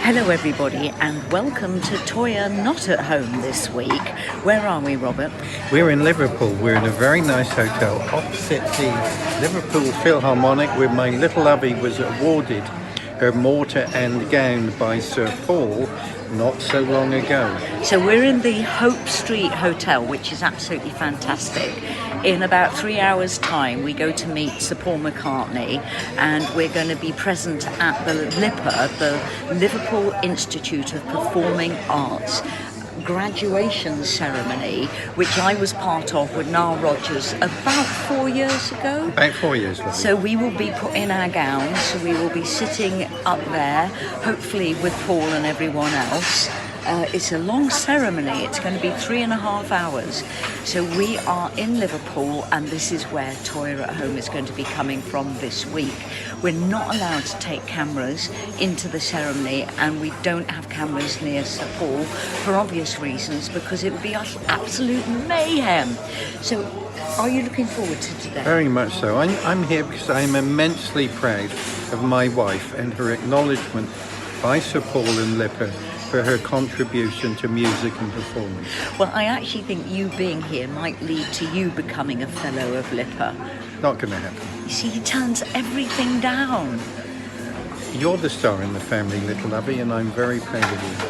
Hello everybody and welcome to Toyah Not at Home this week. Where are we, Robert? We're in Liverpool. We're in a very nice hotel opposite the Liverpool Philharmonic, where my little lovey was awarded her mortar and gown by Sir Paul not so long ago. So we're in the Hope Street Hotel, which is absolutely fantastic. In about 3 hours' time, we go to meet Sir Paul McCartney, and we're going to be present at the LIPA, the Liverpool Institute of Performing Arts graduation ceremony, which I was part of with Nile Rodgers about 4 years ago. About 4 years ago. So we will be put in our gowns, so we will be sitting up there, hopefully with Paul and everyone else. It's a long ceremony. It's going to be 3.5 hours. So we are in Liverpool, and this is where Toyah at Home is going to be coming from this week. We're not allowed to take cameras into the ceremony, and we don't have cameras near Sir Paul for obvious reasons, because it would be absolute mayhem. So are you looking forward to today? Very much so. I'm here because I'm immensely proud of my wife and her acknowledgement by Sir Paul and LIPA for her contribution to music and performance. Well, I actually think you being here might lead to you becoming a fellow of LIPA. Not going to happen. You see, he turns everything down. You're the star in the family, little lovey, and I'm very proud of you.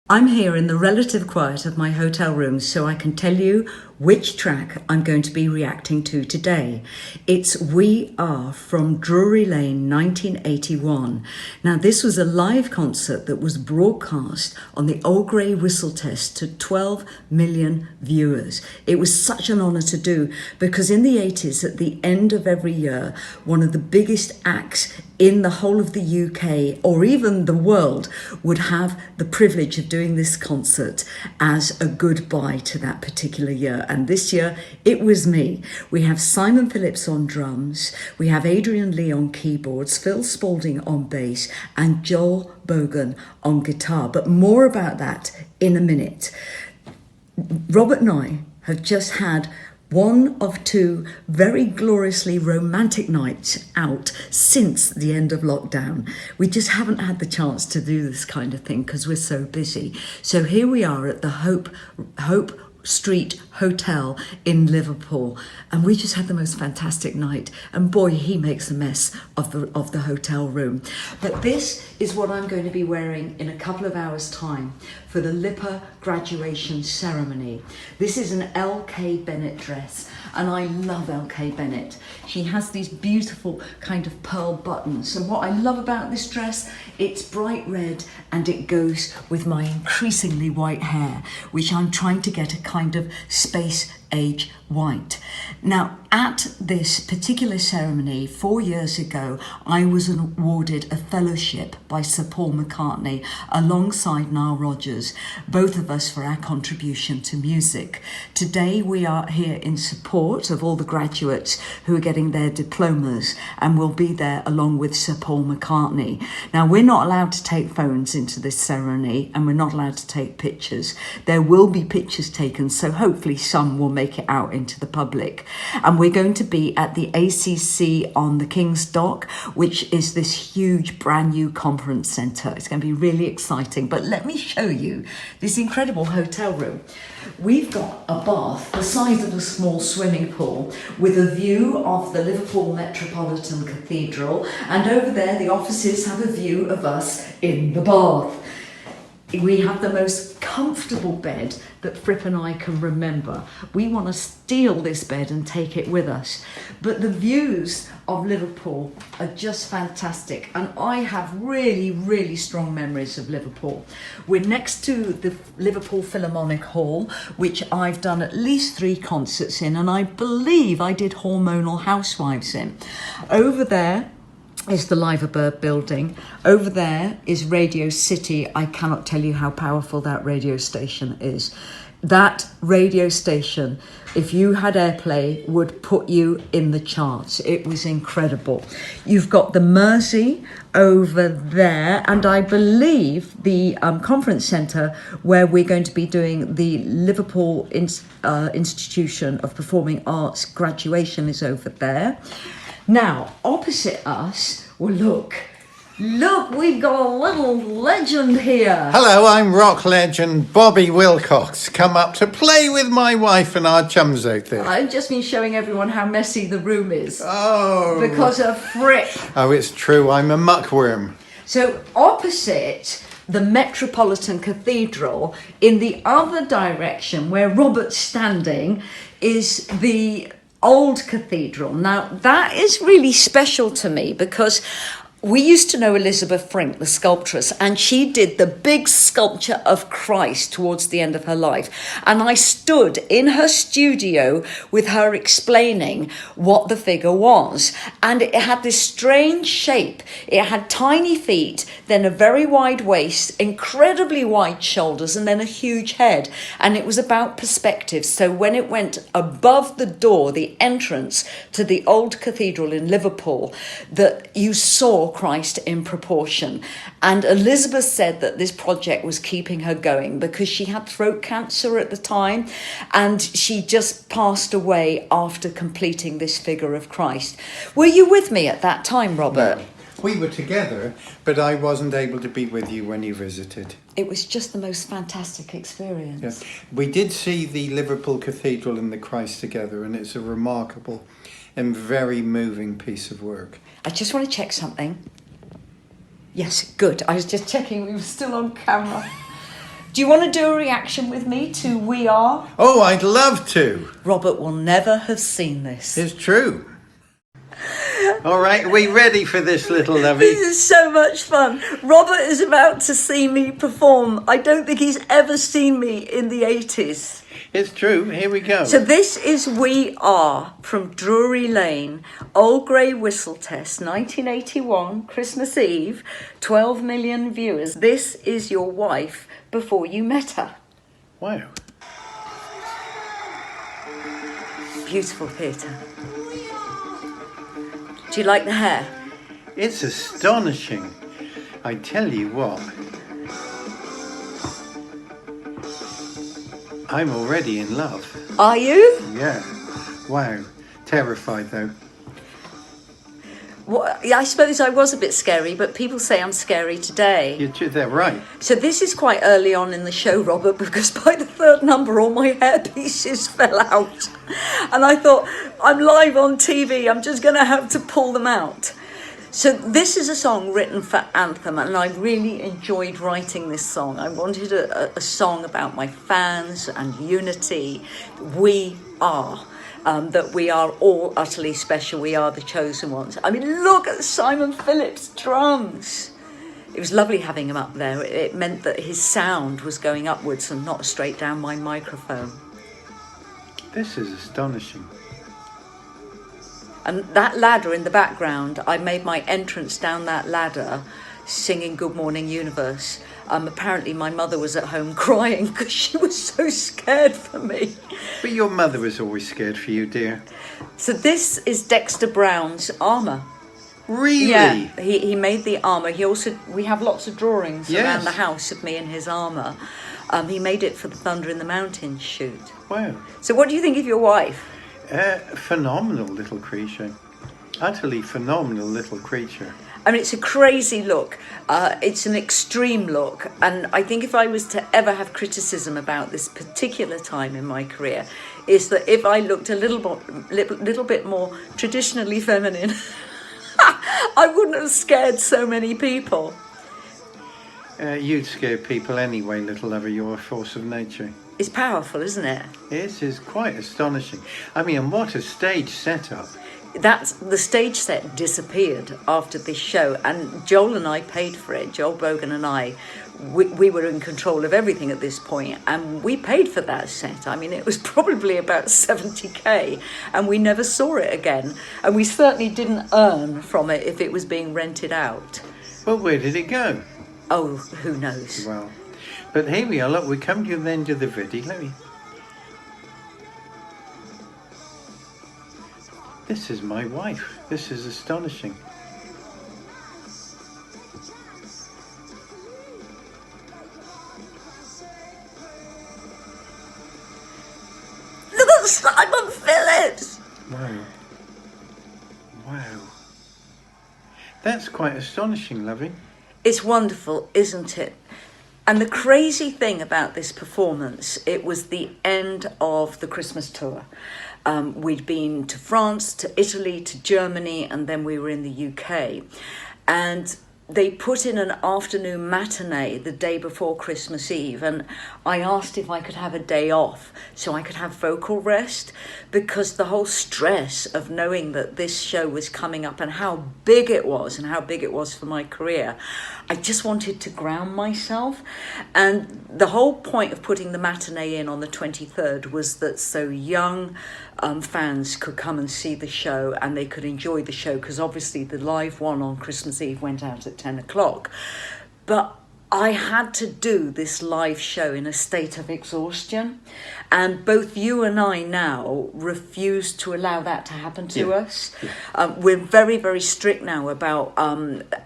I'm here in the relative quiet of my hotel room, so I can tell you which track I'm going to be reacting to today. It's We Are from Drury Lane 1981. Now, this was a live concert that was broadcast on the Old Grey Whistle Test to 12 million viewers. It was such an honour to do, because in the 80s, at the end of every year, one of the biggest acts in the whole of the UK or even the world would have the privilege of doing this concert as a goodbye to that particular year. And this year it was me. We have Simon Phillips on drums, we have Adrian Lee on keyboards, Phil Spalding on bass, and Joel Bogan on guitar. But more about that in a minute. Robert and I have just had one of two very gloriously romantic nights out since the end of lockdown. We just haven't had the chance to do this kind of thing because we're so busy. So here we are at the Hope Street Hotel in Liverpool, and we just had the most fantastic night. And boy, he makes a mess of the hotel room. But this is what I'm going to be wearing in a couple of hours' time for the LIPA graduation ceremony. This is an L.K. Bennett dress, and I love L.K. Bennett. She has these beautiful kind of pearl buttons, and what I love about this dress, it's bright red and it goes with my increasingly white hair, which I'm trying to get a kind of space age white. Now, at this particular ceremony 4 years ago, I was awarded a fellowship by Sir Paul McCartney alongside Nile Rodgers, both of us for our contribution to music. Today we are here in support of all the graduates who are getting their diplomas, and will be there along with Sir Paul McCartney. Now, we're not allowed to take phones into this ceremony, and we're not allowed to take pictures. There will be pictures taken, so hopefully some will make it out into the public. And we're going to be at the ACC on the King's Dock, which is this huge brand new conference centre. It's going to be really exciting. But let me show you this incredible hotel room. We've got a bath the size of a small swimming pool with a view of the Liverpool Metropolitan Cathedral, and over there the offices have a view of us in the bath. We have the most comfortable bed that Fripp and I can remember. We want to steal this bed and take it with us. But the views of Liverpool are just fantastic, and I have really, really strong memories of Liverpool. We're next to the Liverpool Philharmonic Hall, which I've done at least 3 concerts in, and I believe I did Hormonal Housewives in. Over there is the Liverpool building. Over there is Radio City. I cannot tell you how powerful that radio station is. That radio station, if you had airplay, would put you in the charts. It was incredible. You've got the Mersey over there, and I believe the conference centre where we're going to be doing the Liverpool Institution of Performing Arts graduation is over there. Now, opposite us, well, look, Look, we've got a little legend here. Hello, I'm rock legend Bobby Wilcox. Come up to play with my wife and our chums out there. I've just been showing everyone how messy the room is. Oh. Because of Frick. Oh, it's true. I'm a muckworm. So opposite the Metropolitan Cathedral, in the other direction where Robert's standing, is the old cathedral. Now, that is really special to me because we used to know Elizabeth Frink, the sculptress, and she did the big sculpture of Christ towards the end of her life. And I stood in her studio with her explaining what the figure was. And it had this strange shape. It had tiny feet, then a very wide waist, incredibly wide shoulders, and then a huge head. And it was about perspective. So when it went above the door, the entrance to the old cathedral in Liverpool, that you saw Christ in proportion. And Elizabeth said that this project was keeping her going because she had throat cancer at the time, and she just passed away after completing this figure of Christ. Were you with me at that time, Robert? No. We were together, but I wasn't able to be with you when you visited. It was just the most fantastic experience. Yes. We did see the Liverpool Cathedral and the Christ together, and it's a remarkable and very moving piece of work. I just want to check something. Yes, good. I was just checking we were still on camera. Do you want to do a reaction with me to We Are? Oh, I'd love to. Robert will never have seen this. It's true. All right, are we ready for this, little lovey? This is so much fun. Robert is about to see me perform. I don't think he's ever seen me in the 80s. It's true. Here we go. So this is We Are from Drury Lane, Old Grey Whistle Test, 1981, Christmas Eve, 12 million viewers. This is your wife before you met her. Wow. Beautiful theatre. Do you like the hair? It's astonishing. I tell you what. I'm already in love. Are you? Yeah. Wow. Terrified though. Well, I suppose I was a bit scary, but people say I'm scary today. They're right. So this is quite early on in the show, Robert, because by the third number all my hairpieces fell out. And I thought, I'm live on TV, I'm just going to have to pull them out. So this is a song written for Anthem, and I really enjoyed writing this song. I wanted a song about my fans and unity. We are. That we are all utterly special. We are the chosen ones. I mean, look at Simon Phillips' drums. It was lovely having him up there. It meant that his sound was going upwards and not straight down my microphone. This is astonishing. And that ladder in the background, I made my entrance down that ladder singing Good Morning Universe. Apparently my mother was at home crying because she was so scared for me. But your mother was always scared for you, dear. So this is Dexter Brown's armour. Really? Yeah, he made the armour. We have lots of drawings Yes. around the house of me in his armour. He made it for the Thunder in the Mountains shoot. Wow. So what do you think of your wife? Phenomenal little creature. Utterly phenomenal little creature. I mean, it's a crazy look. It's an extreme look. And I think if I was to ever have criticism about this particular time in my career, is that if I looked a little bit more traditionally feminine, I wouldn't have scared so many people. You'd scare people anyway, little lover. You're a force of nature. It's powerful, isn't it? This is quite astonishing. I mean, and what a stage setup. The stage set disappeared after this show, and Joel and I paid for it. Joel Bogan and I, we were in control of everything at this point, and we paid for that set. I mean, it was probably about 70k, and we never saw it again. And we certainly didn't earn from it if it was being rented out. Well, where did it go? Oh, who knows? Well, but here we are. Look, we come to the end of the video. This is my wife. This is astonishing. Look at Simon Phillips! Wow. Wow. That's quite astonishing, Lovey. It's wonderful, isn't it? And the crazy thing about this performance, it was the end of the Christmas tour. We'd been to France, to Italy, to Germany, and then we were in the UK. And they put in an afternoon matinee the day before Christmas Eve, and I asked if I could have a day off so I could have vocal rest, because the whole stress of knowing that this show was coming up and how big it was and how big it was for my career, I just wanted to ground myself. And the whole point of putting the matinee in on the 23rd was that so young fans could come and see the show and they could enjoy the show, because obviously the live one on Christmas Eve went out at 10 o'clock. But I had to do this live show in a state of exhaustion, and both you and I now refuse to allow that to happen to us. We're very, very strict now about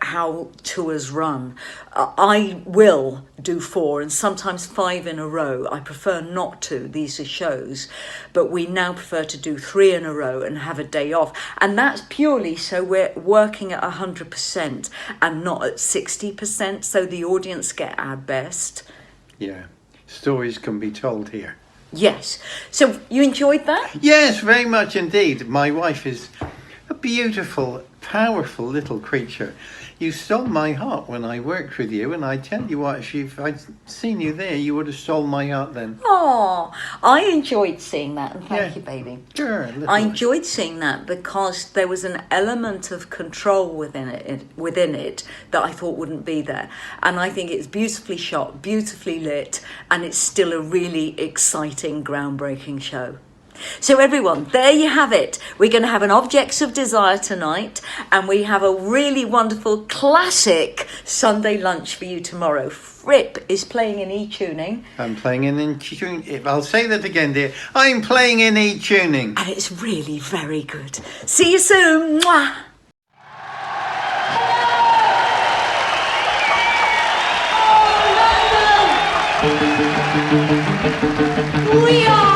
how tours run. I will do 4 and sometimes 5 in a row. I prefer not to, these are shows, but we now prefer to do 3 in a row and have a day off. And that's purely so we're working at 100% and not at 60%, so the audience get our best. Yeah, stories can be told here. Yes. So you enjoyed that? Yes, very much indeed. My wife is a beautiful, powerful little creature. You stole my heart when I worked with you, and I tell you what, if I'd seen you there, you would have stolen my heart then. Oh, I enjoyed seeing that, and thank you, baby. Sure. I enjoyed seeing that because there was an element of control within it that I thought wouldn't be there. And I think it's beautifully shot, beautifully lit, and it's still a really exciting, groundbreaking show. So everyone, there you have it. We're going to have an Objects of Desire tonight, and we have a really wonderful classic Sunday lunch for you tomorrow. Fripp is playing in E-tuning. I'm playing in E-tuning. I'll say that again, dear. I'm playing in E-tuning. And it's really very good. See you soon. Mwah. We are